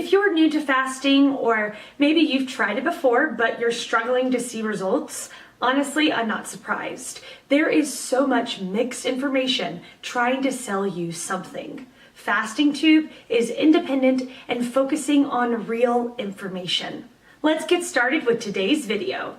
If you're new to fasting, or maybe you've tried it before but you're struggling to see results, honestly, I'm not surprised. There is so much mixed information trying to sell you something. Fasting Tube is independent and focusing on real information. Let's get started with today's video.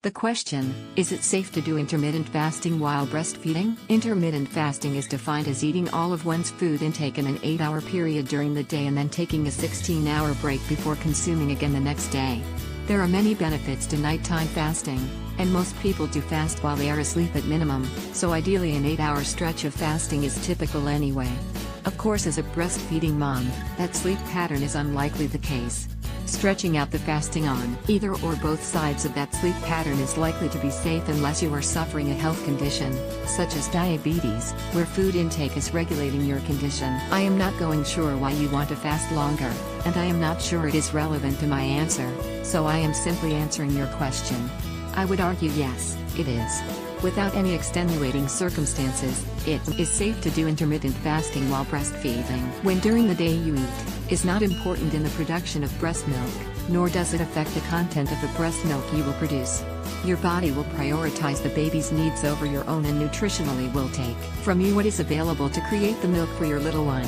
The question, is it safe to do intermittent fasting while breastfeeding? Intermittent fasting is defined as eating all of one's food intake in an 8-hour period during the day and then taking a 16-hour break before consuming again the next day. There are many benefits to nighttime fasting, and most people do fast while they are asleep at minimum, so ideally an 8-hour stretch of fasting is typical anyway. Of course, as a breastfeeding mom, that sleep pattern is unlikely the case. Stretching out the fasting on either or both sides of that sleep pattern is likely to be safe unless you are suffering a health condition, such as diabetes, where food intake is regulating your condition. I am not going sure why you want to fast longer, and I am not sure it is relevant to my answer, so I am simply answering your question. I would argue yes, it is. Without any extenuating circumstances, it is safe to do intermittent fasting while breastfeeding. When during the day you eat is not important in the production of breast milk, nor does it affect the content of the breast milk you will produce. Your body will prioritize the baby's needs over your own and nutritionally will take from you what is available to create the milk for your little one.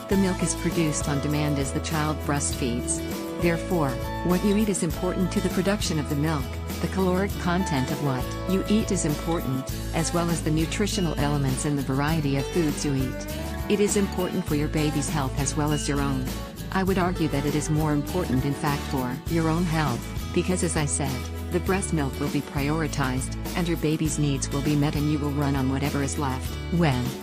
The milk is produced on demand as the child breastfeeds. Therefore, what you eat is important to the production of the milk. The caloric content of what you eat is important, as well as the nutritional elements in the variety of foods you eat. It is important for your baby's health as well as your own. I would argue that it is more important in fact for your own health, because as I said, the breast milk will be prioritized, and your baby's needs will be met and you will run on whatever is left.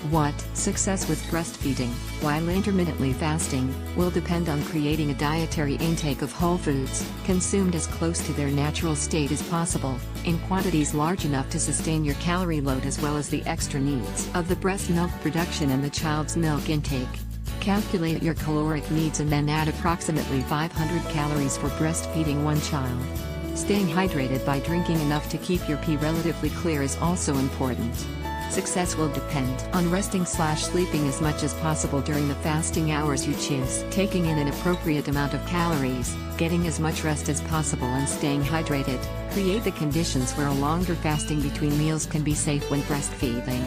What success with breastfeeding, while intermittently fasting, will depend on creating a dietary intake of whole foods, consumed as close to their natural state as possible, in quantities large enough to sustain your calorie load as well as the extra needs of the breast milk production and the child's milk intake. Calculate your caloric needs and then add approximately 500 calories for breastfeeding one child. Staying hydrated by drinking enough to keep your pee relatively clear is also important. Success will depend on resting/sleeping as much as possible during the fasting hours you choose, taking in an appropriate amount of calories, getting as much rest as possible and staying hydrated. Create the conditions where a longer fasting between meals can be safe when breastfeeding.